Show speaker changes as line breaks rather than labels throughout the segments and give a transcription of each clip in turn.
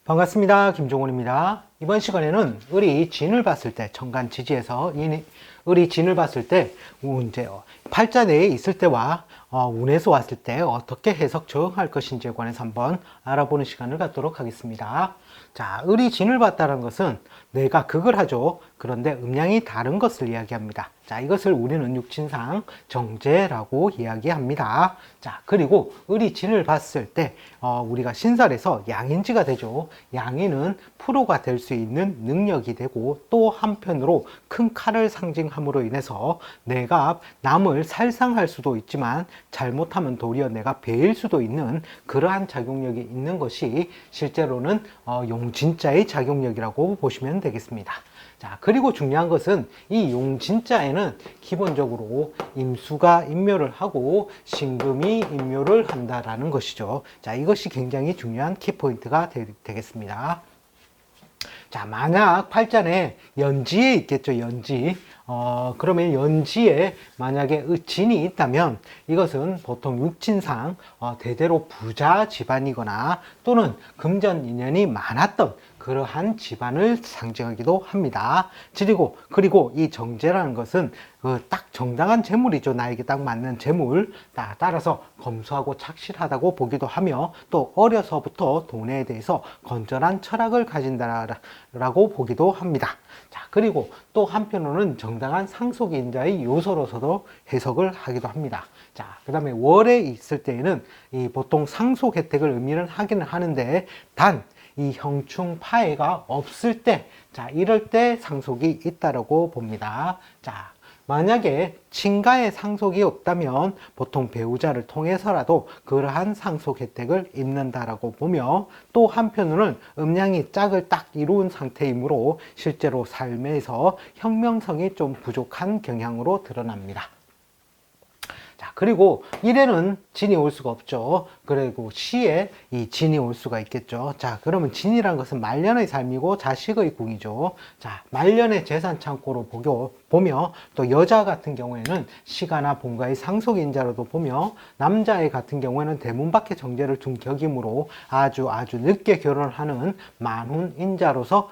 반갑습니다. 김종훈입니다. 이번 시간에는 을이 진을 봤을 때, 천간 지지에서 을이 진을 봤을 때, 이제 팔자 내에 있을 때와 운에서 왔을 때 어떻게 해석 적용할 것인지에 관해서 한번 알아보는 시간을 갖도록 하겠습니다. 자, 을이 진을 봤다는 것은 내가 극을 하죠. 그런데 음양이 다른 것을 이야기합니다. 자, 이것을 우리는 육친상 정제라고 이야기합니다. 자, 그리고 을이 진을 봤을 때 우리가 신살에서 양인지가 되죠. 양인은 프로가 될 수 있는 능력이 되고, 또 한편으로 큰 칼을 상징함으로 인해서 내가 남을 살상할 수도 있지만 잘못하면 도리어 내가 배일 수도 있는 그러한 작용력이 있는 것이 실제로는 용진자의 작용력이라고 보시면 되겠습니다. 자, 그리고 중요한 것은 이 용진자에는 기본적으로 임수가 임묘를 하고 신금이 임묘를 한다라는 것이죠. 자, 이것이 굉장히 중요한 키포인트가 되겠습니다. 자, 만약 팔자에 연지에 있겠죠, 연지. 그러면 연지에 만약에 진이 있다면 이것은 보통 육친상 대대로 부자 집안이거나 또는 금전 인연이 많았던 그러한 집안을 상징하기도 합니다. 그리고 이 정제라는 것은 딱 정당한 재물이죠. 나에게 딱 맞는 재물. 따라서 검소하고 착실하다고 보기도 하며, 또 어려서부터 돈에 대해서 건전한 철학을 가진다라고 보기도 합니다. 자, 그리고 또 한편으로는 정당한 상속인자의 요소로서도 해석을 하기도 합니다. 자, 그 다음에 월에 있을 때에는 보통 상속 혜택을 의미는 하기는 하는데, 단 이 형충 파해가 없을 때, 자, 이럴 때 상속이 있다라고 봅니다. 자, 만약에 친가의 상속이 없다면 보통 배우자를 통해서라도 그러한 상속 혜택을 입는다라고 보며, 또 한편으로는 음양이 짝을 딱 이룬 상태이므로 실제로 삶에서 혁명성이 좀 부족한 경향으로 드러납니다. 자, 그리고 일에는 진이 올 수가 없죠. 그리고 시에 이 진이 올 수가 있겠죠. 자, 그러면 진이란 것은 말년의 삶이고 자식의 궁이죠. 자, 말년의 재산 창고로 보며, 또 여자 같은 경우에는 시가나 본가의 상속인자로도 보며, 남자의 같은 경우에는 대문 밖에 정제를 둔 격이므로 아주 늦게 결혼하는 만혼의 인자로서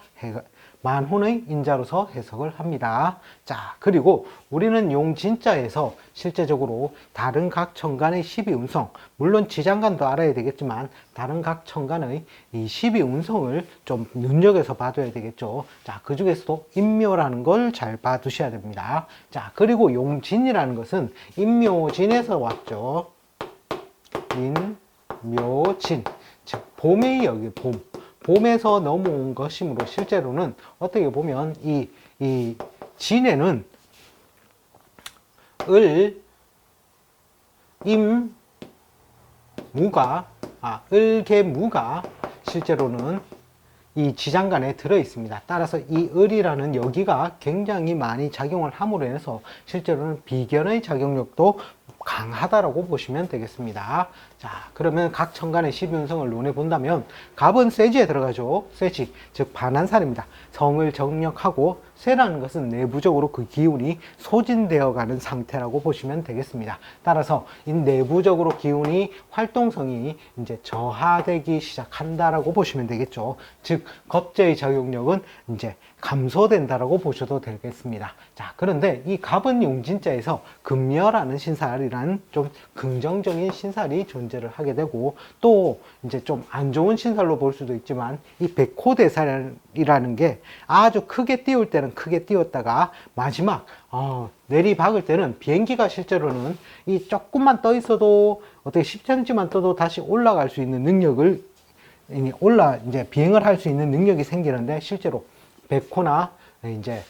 해석을 합니다. 자, 그리고 우리는 용진자에서 실제적으로 다른 각 천간의 12운성, 물론 지장간도 알아야 되겠지만 다른 각 천간의 이 12운성을 좀 눈여겨서 봐둬야 되겠죠. 자, 그 중에서도 인묘라는 걸 잘 봐두셔야 됩니다. 자, 그리고 용진이라는 것은 인묘진에서 왔죠. 인묘진, 즉 봄의 여기 봄에서 넘어온 것이므로 실제로는 어떻게 보면 이 진에는 을개무가 실제로는 이 지장간에 들어 있습니다. 따라서 이 을이라는 여기가 굉장히 많이 작용을 함으로 인해서 실제로는 비견의 작용력도 강하다라고 보시면 되겠습니다. 자, 그러면 각 천간의 12운성을 눈에 본다면 갑은 쇠지에 들어가죠. 쇠지, 즉 반한살입니다. 성을 정력하고 쇠라는 것은 내부적으로 그 기운이 소진되어 가는 상태라고 보시면 되겠습니다. 따라서 이 내부적으로 기운이 활동성이 이제 저하되기 시작한다라고 보시면 되겠죠. 즉 겁재의 작용력은 이제 감소된다라고 보셔도 되겠습니다. 자, 그런데 이 갑은 용진자에서 금여라는 신살이라는 좀 긍정적인 신살이 존재를 하게 되고, 또 이제 좀 안 좋은 신살로 볼 수도 있지만 이 백호대살이라는 게 아주 크게 띄울 때는 크게 띄웠다가 마지막 내리박을 때는 비행기가 실제로는 이 조금만 떠 있어도 어떻게 10cm만 떠도 다시 올라갈 수 있는 능력을 이제 비행을 할 수 있는 능력이 생기는데, 실제로 백호나 이제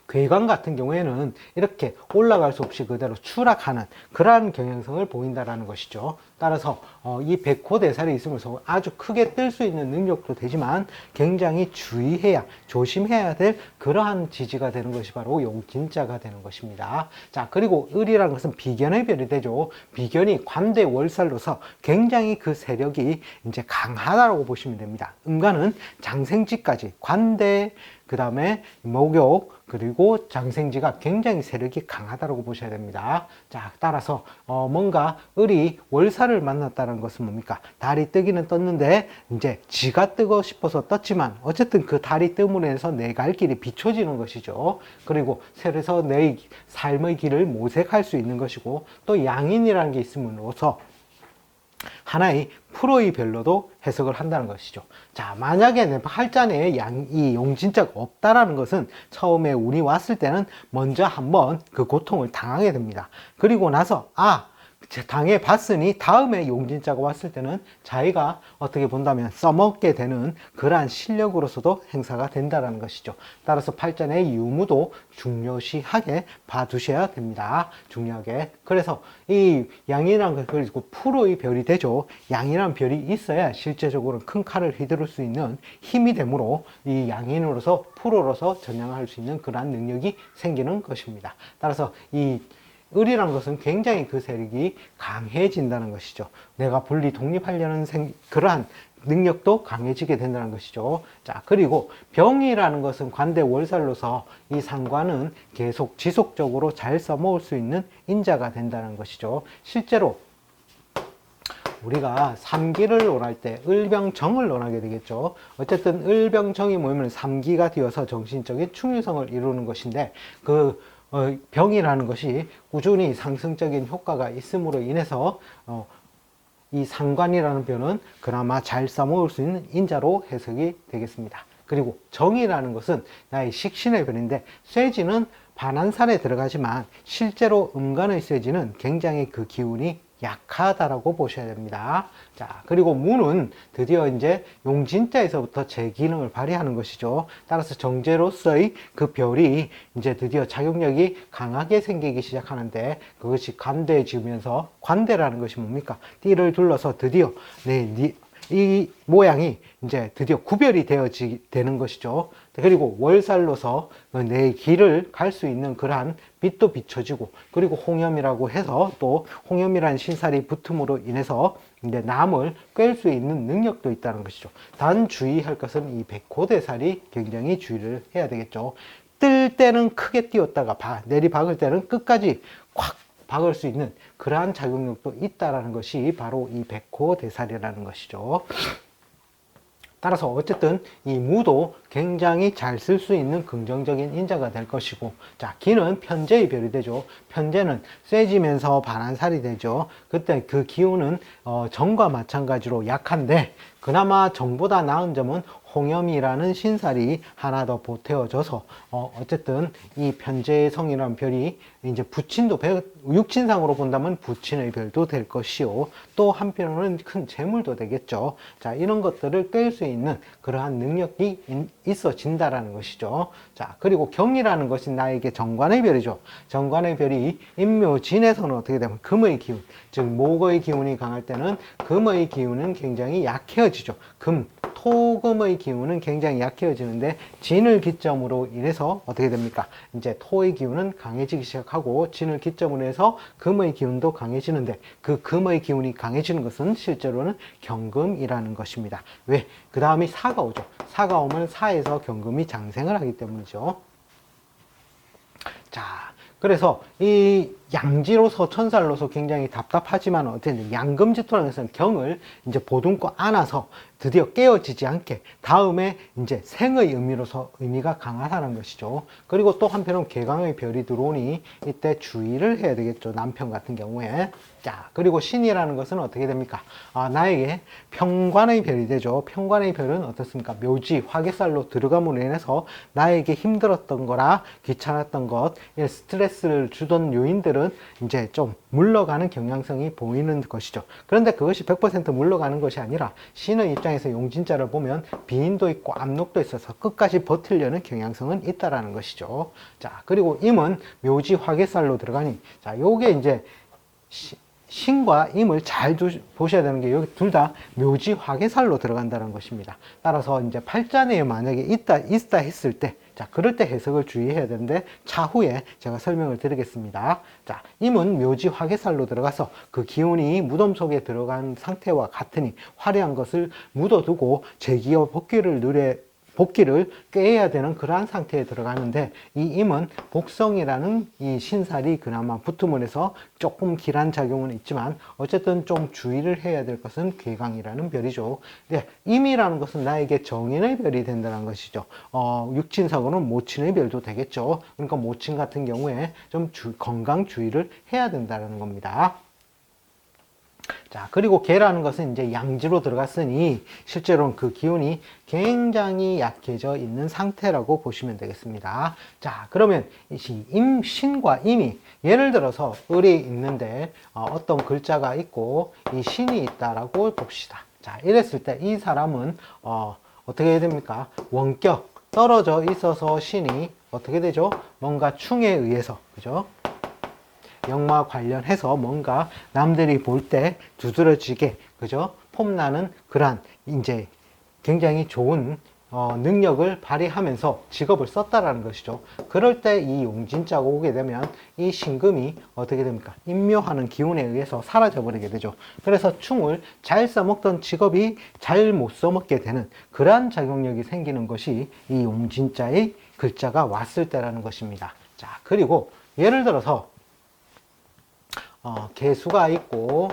괴관 같은 경우에는 이렇게 올라갈 수 없이 그대로 추락하는 그러한 경향성을 보인다라는 것이죠. 따라서 이 백호대살이 있으면서 아주 크게 뜰 수 있는 능력도 되지만 굉장히 조심해야 될 그러한 지지가 되는 것이 바로 용진자가 되는 것입니다. 자, 그리고 을이라는 것은 비견의 별이 되죠. 비견이 관대 월살로서 굉장히 그 세력이 이제 강하다고 보시면 됩니다. 음간은 장생지까지 관대, 그 다음에 목욕, 그리고 장생지가 굉장히 세력이 강하다고 보셔야 됩니다. 자, 따라서 뭔가 을이 월살을 달을 만났다는 것은 뭡니까? 달이 뜨기는 떴는데 이제 지가 뜨고 싶어서 떴지만 어쨌든 그 달이 뜸으로 인해서 내 갈 길이 비춰지는 것이죠. 그리고 그래서 내 삶의 길을 모색할 수 있는 것이고, 또 양인이라는 게 있음으로써 하나의 프로의 별로도 해석을 한다는 것이죠. 자, 만약에 내 팔자내에 이 용진자가 없다라는 것은 처음에 운이 왔을 때는 먼저 한번 그 고통을 당하게 됩니다. 그리고 나서 당해 봤으니 다음에 용진자가 왔을 때는 자기가 어떻게 본다면 써먹게 되는 그러한 실력으로서도 행사가 된다는 것이죠. 따라서 팔자의 유무도 중요시하게 봐두셔야 됩니다. 중요하게. 그래서 이 양이라는 것, 그리고 프로의 별이 되죠. 양이라는 별이 있어야 실제적으로 큰 칼을 휘두를 수 있는 힘이 되므로 이 양인으로서 프로로서 전향할 수 있는 그러한 능력이 생기는 것입니다. 따라서 이 을이란 것은 굉장히 그 세력이 강해진다는 것이죠. 내가 분리 독립하려는 그러한 능력도 강해지게 된다는 것이죠. 자, 그리고 병이라는 것은 관대 월살로서 이 상관은 계속 지속적으로 잘 써먹을 수 있는 인자가 된다는 것이죠. 실제로 우리가 삼기를 논할 때 을병정을 논하게 되겠죠. 어쨌든 을병정이 모이면 삼기가 되어서 정신적인 충유성을 이루는 것인데, 병이라는 것이 꾸준히 상승적인 효과가 있음으로 인해서 이 상관이라는 별은 그나마 잘 써먹을 수 있는 인자로 해석이 되겠습니다. 그리고 정이라는 것은 나의 식신의 별인데, 쇠지는 반한살에 들어가지만 실제로 음간의 쇠지는 굉장히 그 기운이 약하다라고 보셔야 됩니다. 자, 그리고 무는 드디어 이제 용진자에서부터 제 기능을 발휘하는 것이죠. 따라서 정제로서의 그 별이 이제 드디어 작용력이 강하게 생기기 시작하는데, 그것이 관대해지면서, 관대라는 것이 뭡니까? 띠를 둘러서 드디어 이 모양이 이제 드디어 구별이 되는 것이죠. 그리고 월살로서 내 길을 갈 수 있는 그러한 빛도 비춰지고, 그리고 홍염이라고 해서 또 홍염이라는 신살이 붙음으로 인해서 이제 남을 꿰을 수 있는 능력도 있다는 것이죠. 단 주의할 것은 이 백호대살이 굉장히 주의를 해야 되겠죠. 뜰 때는 크게 띄웠다가 내리박을 때는 끝까지 콱 박을 수 있는 그러한 작용력도 있다라는 것이 바로 이 백호대살이라는 것이죠. 따라서 어쨌든 이 무도 굉장히 잘 쓸 수 있는 긍정적인 인자가 될 것이고, 자, 기는 편재의 별이 되죠. 편재는 쇠지면서 반한살이 되죠. 그때 그 기운은 정과 마찬가지로 약한데, 그나마 정보다 나은 점은 홍염이라는 신살이 하나 더 보태어져서 어쨌든 이 편재의 성이라는 별이 이제 부친도 육친상으로 본다면 부친의 별도 될 것이요, 또 한편으로는 큰 재물도 되겠죠. 자, 이런 것들을 깰 수 있는 그러한 능력이 있어진다라는 것이죠. 자, 그리고 경이라는 것이 나에게 정관의 별이죠. 정관의 별이 인묘진에서는 어떻게 되면 금의 기운, 즉 목의 기운이 강할 때는 금의 기운은 굉장히 약해지죠. 토금의 기운은 굉장히 약해지는데, 진을 기점으로 인해서 어떻게 됩니까? 이제 토의 기운은 강해지기 시작하고, 진을 기점으로 해서 금의 기운도 강해지는데, 그 금의 기운이 강해지는 것은 실제로는 경금이라는 것입니다. 왜? 그 다음이 사가 오죠. 사가 오면 사에서 경금이 장생을 하기 때문이죠. 자, 그래서 이 양지로서 천살로서 굉장히 답답하지만 어쨌든 양금지토라는 것은 경을 이제 보듬고 안아서 드디어 깨어지지 않게 다음에 이제 생의 의미로서 의미가 강하다는 것이죠. 그리고 또 한편으로 개강의 별이 들어오니 이때 주의를 해야 되겠죠. 남편 같은 경우에. 자, 그리고 신이라는 것은 어떻게 됩니까? 나에게 평관의 별이 되죠. 평관의 별은 어떻습니까? 묘지, 화개살로 들어감으로 인해서 나에게 힘들었던 거라 귀찮았던 것, 스트레스를 주던 요인들은 이제 좀 물러가는 경향성이 보이는 것이죠. 그런데 그것이 100% 물러가는 것이 아니라 신의 입장에서 용진자를 보면 비인도 있고 압록도 있어서 끝까지 버티려는 경향성은 있다라는 것이죠. 자, 그리고 임은 묘지 화개살로 들어가니, 자, 요게 이제 신과 임을 잘 보셔야 되는 게 여기 둘 다 묘지 화개살로 들어간다는 것입니다. 따라서 이제 팔자내에 만약에 있다 했을 때, 자, 그럴 때 해석을 주의해야 되는데 차후에 제가 설명을 드리겠습니다. 자, 임은 묘지 화개살로 들어가서 그 기운이 무덤 속에 들어간 상태와 같으니 화려한 것을 묻어두고 재기와 복귀를 복기를 꾀해야 되는 그러한 상태에 들어가는데, 이 임은 복성이라는 이 신살이 그나마 붙음을 해서 조금 길한 작용은 있지만 어쨌든 좀 주의를 해야 될 것은 괴강이라는 별이죠. 네, 임이라는 것은 나에게 정인의 별이 된다는 것이죠. 육친상으로는 모친의 별도 되겠죠. 그러니까 모친 같은 경우에 좀 건강 주의를 해야 된다는 겁니다. 자, 그리고 개라는 것은 이제 양지로 들어갔으니 실제로는 그 기운이 굉장히 약해져 있는 상태라고 보시면 되겠습니다. 자, 그러면 신과 임이, 예를 들어서 을이 있는데 어떤 글자가 있고 이 신이 있다라고 봅시다. 자, 이랬을 때 이 사람은 어떻게 해야 됩니까? 원격 떨어져 있어서 신이 어떻게 되죠? 뭔가 충에 의해서, 그죠? 역마 관련해서 뭔가 남들이 볼 때 두드러지게, 그죠? 폼나는 그런 이제 굉장히 좋은 능력을 발휘하면서 직업을 썼다라는 것이죠. 그럴 때 이 용진자가 오게 되면 이 신금이 어떻게 됩니까? 임묘하는 기운에 의해서 사라져 버리게 되죠. 그래서 충을 잘 써먹던 직업이 잘 못 써먹게 되는 그러한 작용력이 생기는 것이 이 용진자의 글자가 왔을 때라는 것입니다. 자, 그리고 예를 들어서 개수가 있고,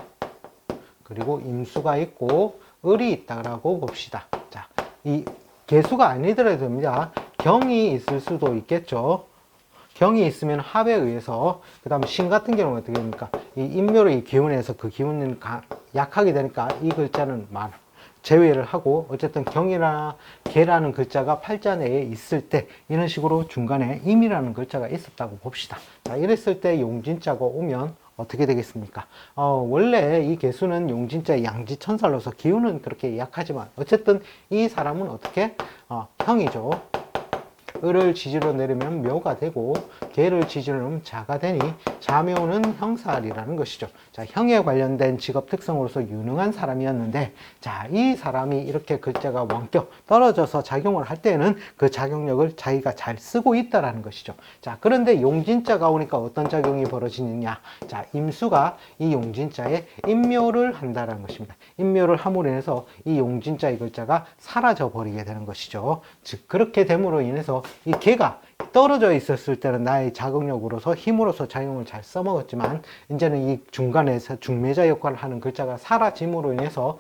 그리고 임수가 있고, 을이 있다라고 봅시다. 자, 이 개수가 아니더라도 됩니다. 경이 있을 수도 있겠죠. 경이 있으면 합에 의해서, 그 다음에 신 같은 경우는 어떻게 됩니까? 이 인묘의 기운에서 그 기운은 약하게 되니까 이 글자는 제외를 하고, 어쨌든 경이나 개라는 글자가 팔자 내에 있을 때 이런 식으로 중간에 임이라는 글자가 있었다고 봅시다. 자, 이랬을 때 용진자가 오면 어떻게 되겠습니까? 원래 이 개수는 용진자의 양지천살로서 기운은 그렇게 약하지만 어쨌든 이 사람은 어떻게? 형이죠. 을을 지지로 내리면 묘가 되고 개를 지지로 내리면 자가 되니 자묘는 형살이라는 것이죠. 자, 형에 관련된 직업 특성으로서 유능한 사람이었는데, 자, 이 사람이 이렇게 글자가 원격 떨어져서 작용을 할 때는 그 작용력을 자기가 잘 쓰고 있다라는 것이죠. 자, 그런데 용진자가 오니까 어떤 작용이 벌어지느냐? 자, 임수가 이 용진자에 임묘를 한다라는 것입니다. 임묘를 함으로 인해서 이 용진자의 글자가 사라져 버리게 되는 것이죠. 즉, 그렇게 됨으로 인해서 이 개가 떨어져 있었을 때는 나의 자극력으로서 힘으로서 작용을 잘 써먹었지만 이제는 이 중간에서 중매자 역할을 하는 글자가 사라짐으로 인해서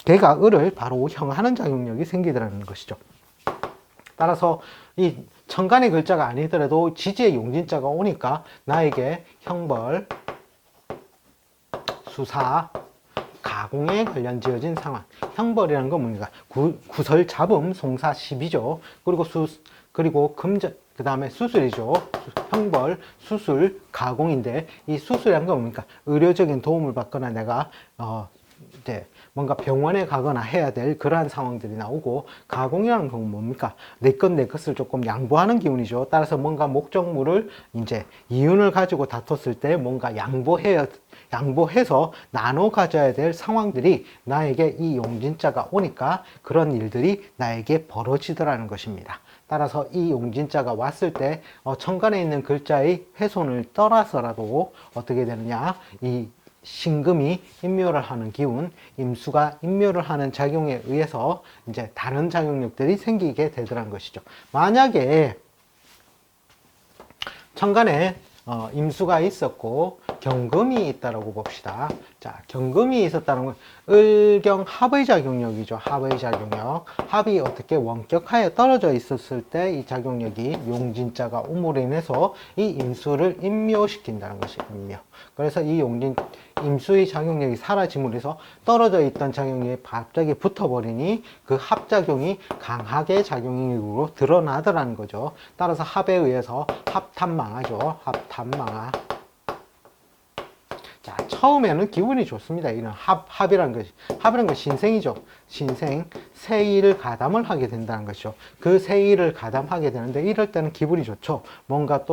개가 을을 바로 형하는 작용력이 생기더라는 것이죠. 따라서 이 천간의 글자가 아니더라도 지지의 용진자가 오니까 나에게 형벌, 수사, 가공에 관련 지어진 상황. 형벌이라는 건 뭡니까? 구설, 잡음, 송사, 시비죠. 그리고 금전, 그 다음에 수술이죠. 형벌, 수술, 가공인데 이 수술이라는 건 뭡니까? 의료적인 도움을 받거나 내가 이제 뭔가 병원에 가거나 해야 될 그러한 상황들이 나오고, 가공이라는 건 뭡니까? 내 것을 조금 양보하는 기운이죠. 따라서 뭔가 목적물을 이제 이윤을 가지고 다퉜을 때 뭔가 양보해서 나눠 가져야 될 상황들이 나에게 이 용진자가 오니까 그런 일들이 나에게 벌어지더라는 것입니다. 따라서 이 용진자가 왔을 때 천간에 있는 글자의 훼손을 떠나서라도 어떻게 되느냐, 이 신금이 임묘를 하는 기운, 임수가 임묘를 하는 작용에 의해서 이제 다른 작용력들이 생기게 되더란 것이죠. 만약에 천간에 임수가 있었고 경금이 있다라고 봅시다. 자, 경금이 있었다는 건 을경 합의 작용력이죠. 합의 작용력. 합이 어떻게 원격하여 떨어져 있었을 때 이 작용력이 용진자가 옴으로 인해서 이 임수를 임묘시킨다는 것이 임묘. 그래서 이 임수의 작용력이 사라짐으로 해서 떨어져 있던 작용력이 갑자기 붙어버리니 그 합작용이 강하게 작용력으로 드러나더라는 거죠. 따라서 합에 의해서 합탄망하죠. 합탄망하. 자, 처음에는 기분이 좋습니다. 이런 합이라는 건 신생이죠. 신생, 세일을 가담을 하게 된다는 것이죠. 그 세일을 가담하게 되는데 이럴 때는 기분이 좋죠. 뭔가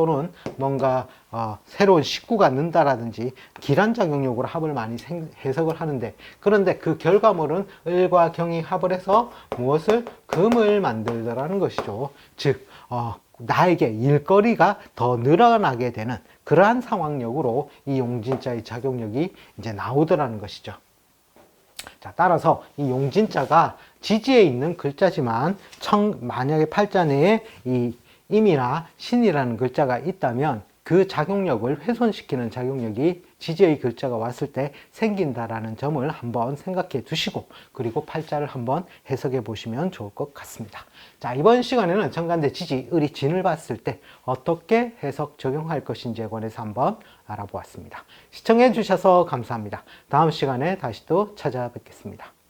새로운 식구가 는다라든지 기란 작용력으로 합을 많이 해석을 하는데, 그런데 그 결과물은 을과 경이 합을 해서 무엇을? 금을 만들더라는 것이죠. 즉, 나에게 일거리가 더 늘어나게 되는 그러한 상황력으로 이 용진자의 작용력이 이제 나오더라는 것이죠. 자, 따라서 이 용진자가 지지에 있는 글자지만 만약에 팔자 내에 이 임이나 신이라는 글자가 있다면 그 작용력을 훼손시키는 작용력이 지지의 글자가 왔을 때 생긴다라는 점을 한번 생각해 두시고 그리고 팔자를 한번 해석해 보시면 좋을 것 같습니다. 자, 이번 시간에는 정간대 지지, 을이 진을 봤을 때 어떻게 해석 적용할 것인지에 관해서 한번 알아보았습니다. 시청해 주셔서 감사합니다. 다음 시간에 다시 또 찾아뵙겠습니다.